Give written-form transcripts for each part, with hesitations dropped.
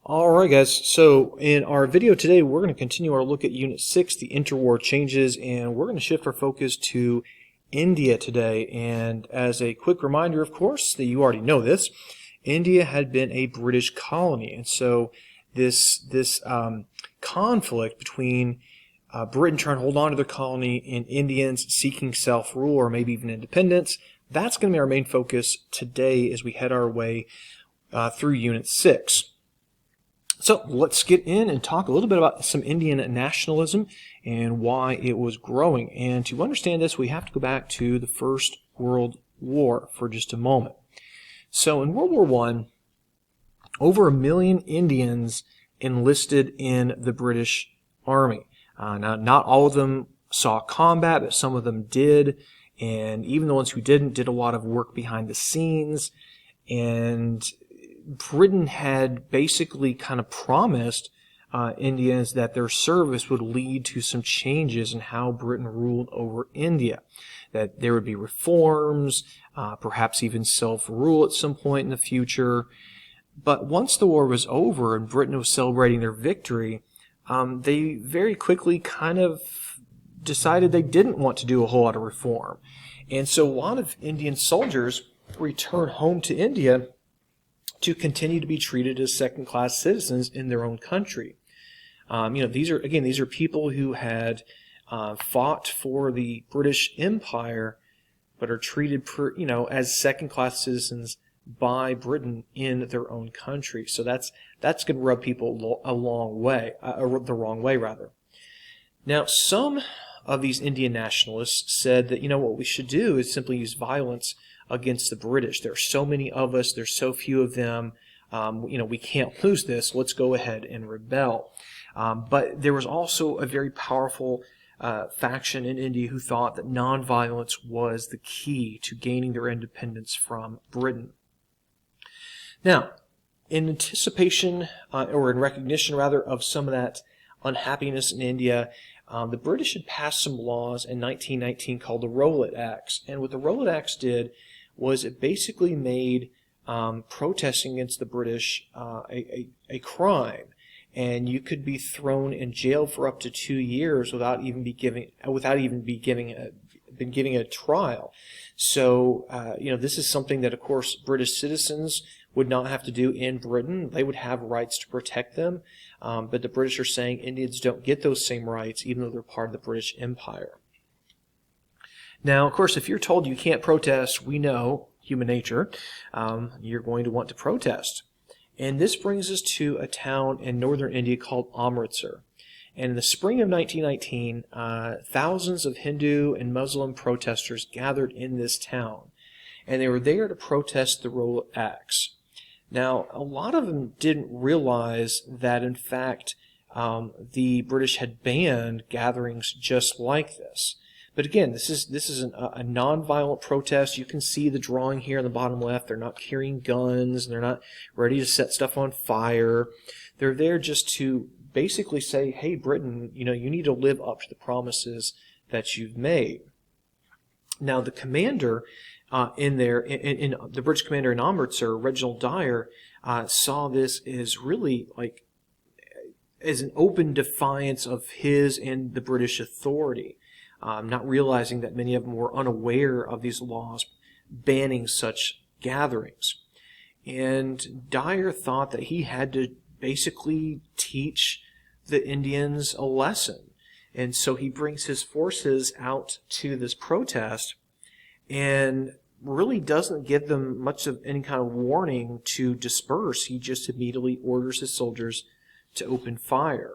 Alright guys, so in our video today we're going to continue our look at Unit 6, the interwar changes, and we're going to shift our focus to India today. And as a quick reminder, of course, that you already know this, India had been a British colony, and so this conflict between Britain trying to hold on to their colony and Indians seeking self-rule or maybe even independence, that's going to be our main focus today as we head our way through Unit 6. So let's get in and talk a little bit about some Indian nationalism and why it was growing. And to understand this, we have to go back to the First World War for just a moment. So in World War I, over 1 million Indians enlisted in the British Army. Now, not all of them saw combat, but some of them did. And even the ones who didn't did a lot of work behind the scenes. And Britain had basically kind of promised Indians that their service would lead to some changes in how Britain ruled over India, that there would be reforms, perhaps even self-rule at some point in the future. But once the war was over and Britain was celebrating their victory, they very quickly kind of decided they didn't want to do a whole lot of reform. And so a lot of Indian soldiers returned home to India to continue to be treated as second-class citizens in their own country. These are people who had fought for the British Empire, but are treated as second-class citizens by Britain in their own country. So that's going to rub people the wrong way rather. Now, some of these Indian nationalists said that what we should do is simply use violence against the British. There are so many of us, there's so few of them, we can't lose this, let's go ahead and rebel. But there was also a very powerful faction in India who thought that nonviolence was the key to gaining their independence from Britain. Now, in anticipation, or in recognition rather, of some of that unhappiness in India, the British had passed some laws in 1919 called the Rowlatt Acts. And what the Rowlatt Acts did was it basically made protesting against the British a crime, and you could be thrown in jail for up to 2 years without even been giving a trial. So this is something that, of course, British citizens would not have to do in Britain. They would have rights to protect them, but the British are saying Indians don't get those same rights even though they're part of the British Empire. Now, of course, if you're told you can't protest, we know, human nature, you're going to want to protest. And this brings us to a town in northern India called Amritsar. And in the spring of 1919, thousands of Hindu and Muslim protesters gathered in this town. And they were there to protest the Rowlatt Acts. Now, a lot of them didn't realize that, in fact, the British had banned gatherings just like this. But again, this is a non-violent protest. You can see the drawing here in the bottom left. They're not carrying guns. They're not ready to set stuff on fire. They're there just to basically say, hey, Britain, you need to live up to the promises that you've made. Now, the commander in the British commander in Amritsar, Reginald Dyer, saw this as really as an open defiance of his and the British authority. Not realizing that many of them were unaware of these laws banning such gatherings. And Dyer thought that he had to basically teach the Indians a lesson. And so he brings his forces out to this protest and really doesn't give them much of any kind of warning to disperse. He just immediately orders his soldiers to open fire.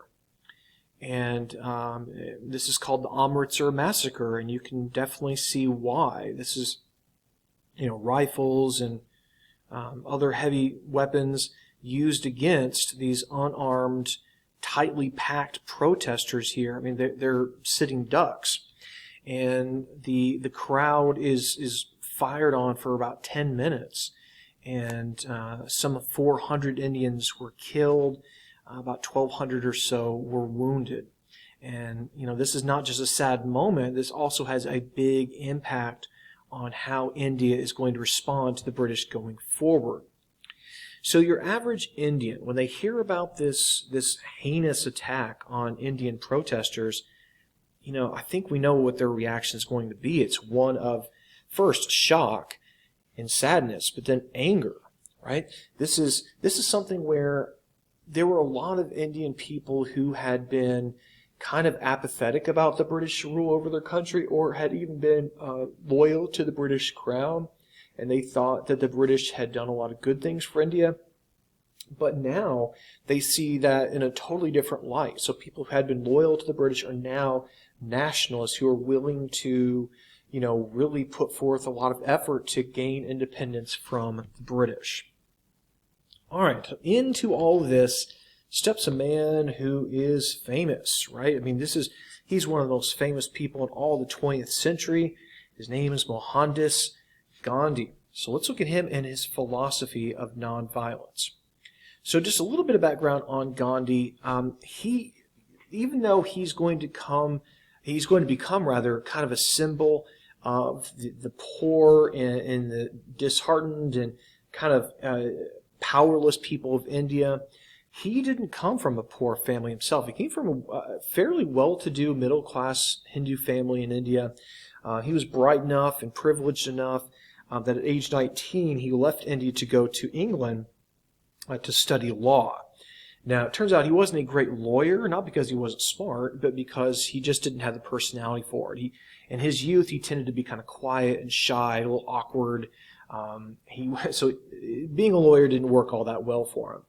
And this is called the Amritsar Massacre, and you can definitely see why. This is, rifles and other heavy weapons used against these unarmed, tightly packed protesters here. I mean, they're sitting ducks, and the crowd is fired on for about 10 minutes, and some 400 Indians were killed. About 1,200 or so were wounded. And, this is not just a sad moment. This also has a big impact on how India is going to respond to the British going forward. So your average Indian, when they hear about this heinous attack on Indian protesters, I think we know what their reaction is going to be. It's one of, first, shock and sadness, but then anger, right? This is something where there were a lot of Indian people who had been kind of apathetic about the British rule over their country, or had even been loyal to the British crown, and they thought that the British had done a lot of good things for India. But now they see that in a totally different light. So people who had been loyal to the British are now nationalists who are willing to, really put forth a lot of effort to gain independence from the British. All right, into all of this steps a man who is famous, right? I mean, he's one of the most famous people in all the 20th century. His name is Mohandas Gandhi. So let's look at him and his philosophy of nonviolence. So just a little bit of background on Gandhi. Even though he's going to become rather kind of a symbol of the poor and the disheartened and kind of powerless people of India, he didn't come from a poor family himself. He came from a fairly well-to-do middle-class Hindu family in India. He was bright enough and privileged enough that at age 19 he left India to go to England to study law. Now, it turns out he wasn't a great lawyer, not because he wasn't smart, but because he just didn't have the personality for it. In his youth, he tended to be kind of quiet and shy, a little awkward. So being a lawyer didn't work all that well for him.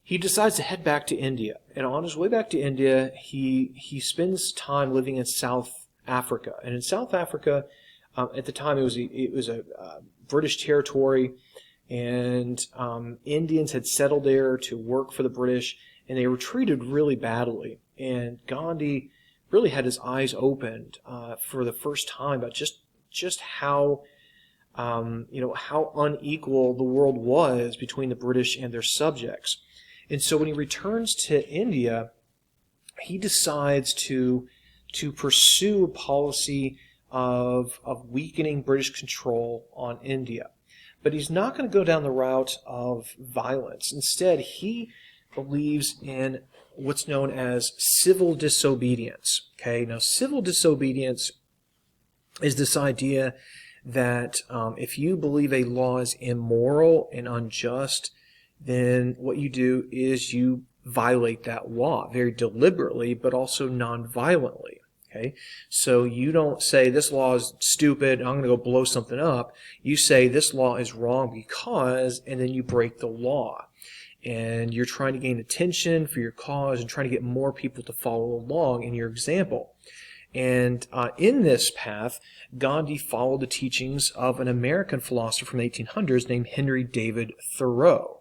He decides to head back to India, and on his way back to India, he spends time living in South Africa. And in South Africa, at the time, it was a British territory, and Indians had settled there to work for the British, and they were treated really badly. And Gandhi really had his eyes opened for the first time about just how how unequal the world was between the British and their subjects. And so when he returns to India, he decides to pursue a policy of weakening British control on India. But he's not going to go down the route of violence. Instead, he believes in what's known as civil disobedience. Okay, now civil disobedience is this idea that if you believe a law is immoral and unjust, then what you do is you violate that law very deliberately, but also non-violently. Okay, so you don't say this law is stupid, I'm going to go blow something up. You say this law is wrong because, and then you break the law. And you're trying to gain attention for your cause and trying to get more people to follow along in your example. And in this path, Gandhi followed the teachings of an American philosopher from the 1800s named Henry David Thoreau.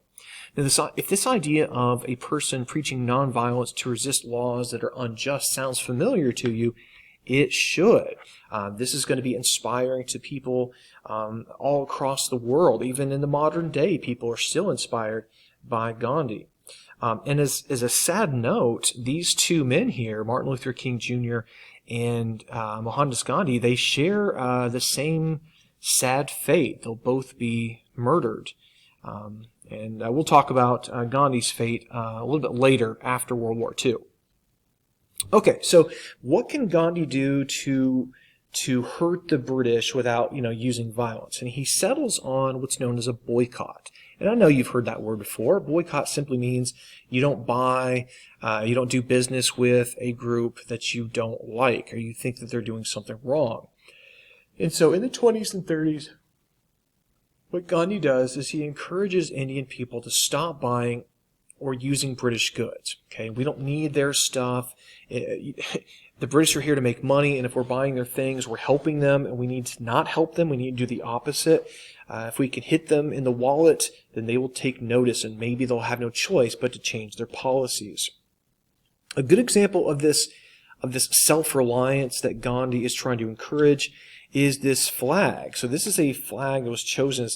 Now, if this idea of a person preaching nonviolence to resist laws that are unjust sounds familiar to you, it should. This is going to be inspiring to people all across the world. Even in the modern day, people are still inspired by Gandhi. And as a sad note, these two men here, Martin Luther King Jr. and Mohandas Gandhi, they share the same sad fate. They'll both be murdered. And we'll talk about Gandhi's fate a little bit later after World War II. Okay, so what can Gandhi do to hurt the British without, using violence? And he settles on what's known as a boycott. And I know you've heard that word before. Boycott simply means you don't buy, you don't do business with a group that you don't like, or you think that they're doing something wrong. And so in the 20s and 30s, what Gandhi does is he encourages Indian people to stop buying or using British goods. Okay, we don't need their stuff. The British are here to make money, and if we're buying their things, we're helping them, and we need to not help them. We need to do the opposite. If we can hit them in the wallet, then they will take notice, and maybe they'll have no choice but to change their policies. A good example of this self-reliance that Gandhi is trying to encourage is this flag. So this is a flag that was chosen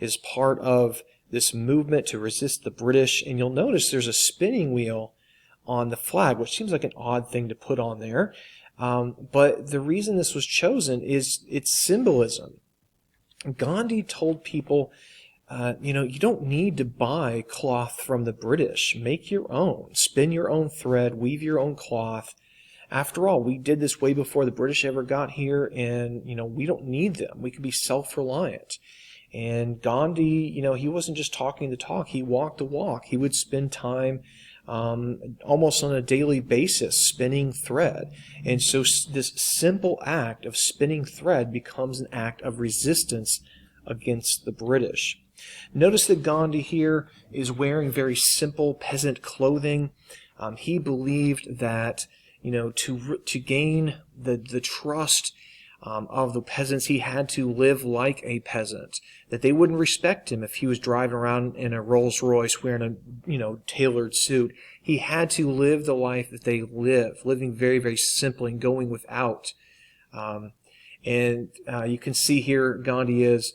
as part of this movement to resist the British. And you'll notice there's a spinning wheel on the flag, which seems like an odd thing to put on there. But the reason this was chosen is its symbolism. Gandhi told people you don't need to buy cloth from the British. Make your own. Spin your own thread, weave your own cloth. After all, we did this way before the British ever got here, and, we don't need them. We can be self-reliant. And Gandhi, he wasn't just talking the talk, he walked the walk. He would spend time almost on a daily basis spinning thread. And so this simple act of spinning thread becomes an act of resistance against the British. Notice that Gandhi here is wearing very simple peasant clothing. He believed that, to gain the trust of the peasants, he had to live like a peasant, that they wouldn't respect him if he was driving around in a Rolls Royce wearing a, tailored suit. He had to live the life that they live, living very, very simply and going without. You can see here Gandhi is,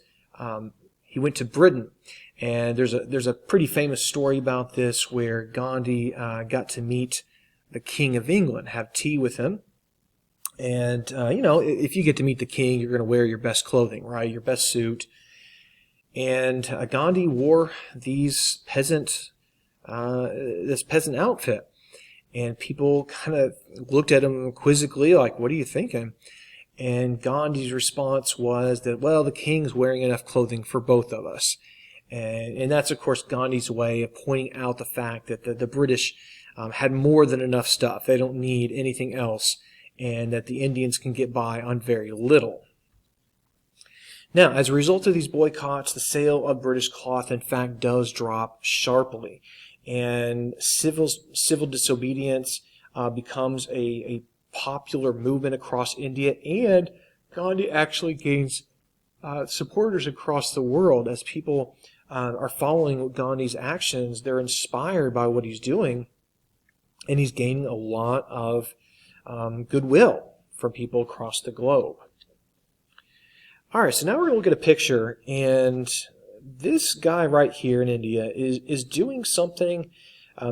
he went to Britain, and there's a pretty famous story about this where Gandhi got to meet the King of England, have tea with him. And, if you get to meet the king, you're going to wear your best clothing, right? Your best suit. And Gandhi wore this peasant outfit. And people kind of looked at him quizzically, like, what are you thinking? And Gandhi's response was that, well, the king's wearing enough clothing for both of us. And that's, of course, Gandhi's way of pointing out the fact that the British had more than enough stuff. They don't need anything else, and that the Indians can get by on very little. Now, as a result of these boycotts, the sale of British cloth, in fact, does drop sharply, and civil disobedience becomes a popular movement across India, and Gandhi actually gains supporters across the world. As people are following Gandhi's actions, they're inspired by what he's doing, and he's gaining a lot of goodwill from people across the globe. All right, so now we're going to look at a picture, and this guy right here in India is doing something.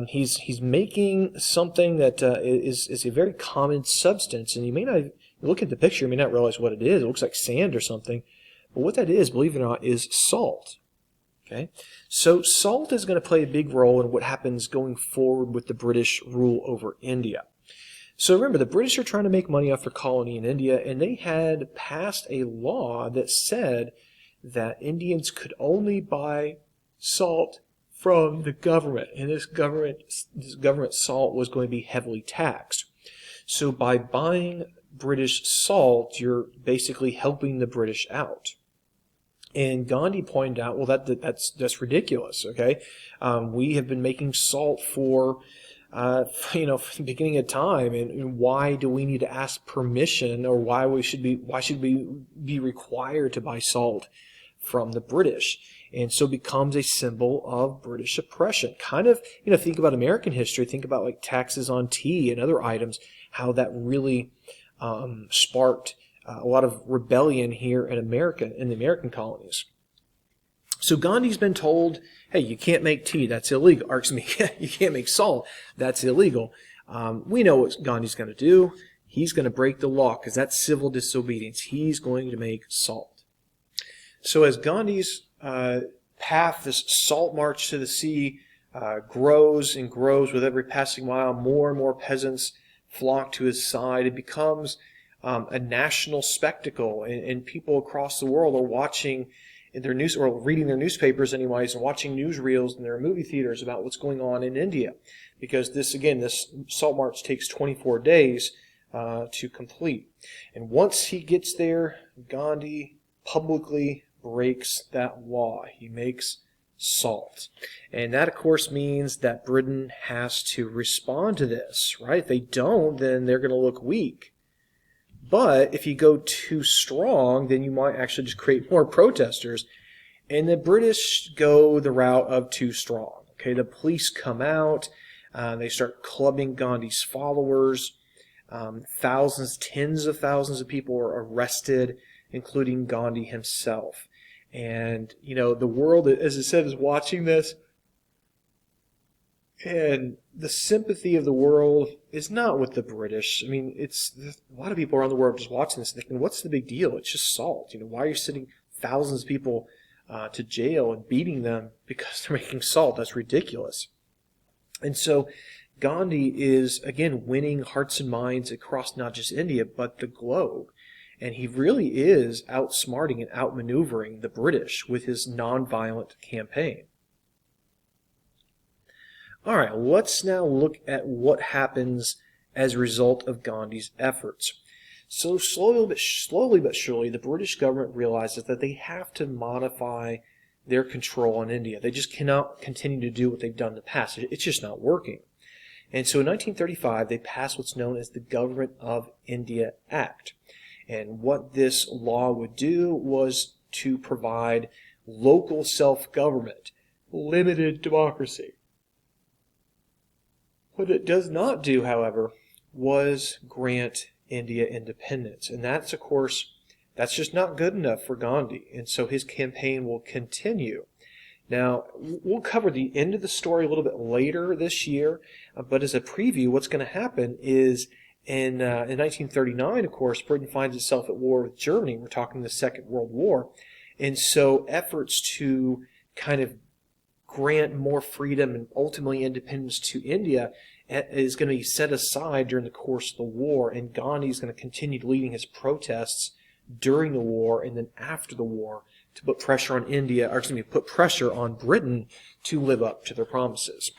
He's making something that is a very common substance, and you may not look at the picture, you may not realize what it is. It looks like sand or something, but what that is, believe it or not, is salt. Okay, so salt is going to play a big role in what happens going forward with the British rule over India. So remember, the British are trying to make money off their colony in India, and they had passed a law that said that Indians could only buy salt from the government, and this government salt was going to be heavily taxed. So by buying British salt, you're basically helping the British out. And Gandhi pointed out, well, that's ridiculous. Okay, we have been making salt for from the beginning of time, and why do we need to ask permission, or why should we be required to buy salt from the British? And so it becomes a symbol of British oppression. Kind of, think about American history, think about like taxes on tea and other items, how that really sparked a lot of rebellion here in America, in the American colonies. So Gandhi's been told, hey, you can't make tea, that's illegal. Or, excuse me, you can't make salt, that's illegal. We know what Gandhi's going to do. He's going to break the law, because that's civil disobedience. He's going to make salt. So as Gandhi's path, this salt march to the sea, grows and grows with every passing mile, more and more peasants flock to his side. It becomes a national spectacle, and people across the world are watching in their news, or reading their newspapers anyways, and watching newsreels in their movie theaters about what's going on in India. Because this salt march takes 24 days to complete. And once he gets there, Gandhi publicly breaks that law. He makes salt. And that, of course, means that Britain has to respond to this, right? If they don't, then they're going to look weak. But if you go too strong, then you might actually just create more protesters. And the British go the route of too strong. Okay, the police come out. They start clubbing Gandhi's followers. Thousands, tens of thousands of people are arrested, including Gandhi himself. And, the world, as I said, is watching this. And the sympathy of the world is not with the British. I mean, a lot of people around the world just watching this thinking, what's the big deal? It's just salt. Why are you sending thousands of people to jail and beating them because they're making salt. That's ridiculous. And so Gandhi is, again, winning hearts and minds across not just India, but the globe. And he really is outsmarting and outmaneuvering the British with his nonviolent campaign. All right, let's now look at what happens as a result of Gandhi's efforts. So slowly but surely, the British government realizes that they have to modify their control on India. They just cannot continue to do what they've done in the past. It's just not working. And so in 1935, they passed what's known as the Government of India Act. And what this law would do was to provide local self-government, limited democracy. What it does not do, however, was grant India independence. And that's, of course, that's just not good enough for Gandhi. And so his campaign will continue. Now, we'll cover the end of the story a little bit later this year, but as a preview, what's going to happen is in 1939, of course, Britain finds itself at war with Germany. We're talking the Second World War. And so efforts to kind of grant more freedom and ultimately independence to India is going to be set aside during the course of the war, and Gandhi is going to continue leading his protests during the war and then after the war to put pressure on India, or excuse me, put pressure on Britain to live up to their promises.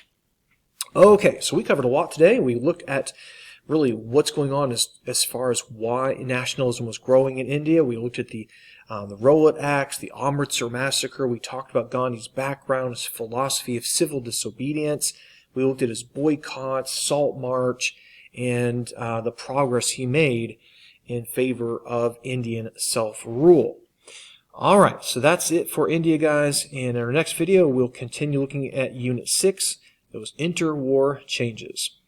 Okay, so we covered a lot today. We looked at really what's going on as far as why nationalism was growing in India. We looked at the Rowlatt Acts, the Amritsar massacre. We talked about Gandhi's background, his philosophy of civil disobedience. We looked at his boycotts, Salt March, and the progress he made in favor of Indian self-rule. All right, so that's it for India, guys. In our next video, we'll continue looking at Unit 6, those interwar changes.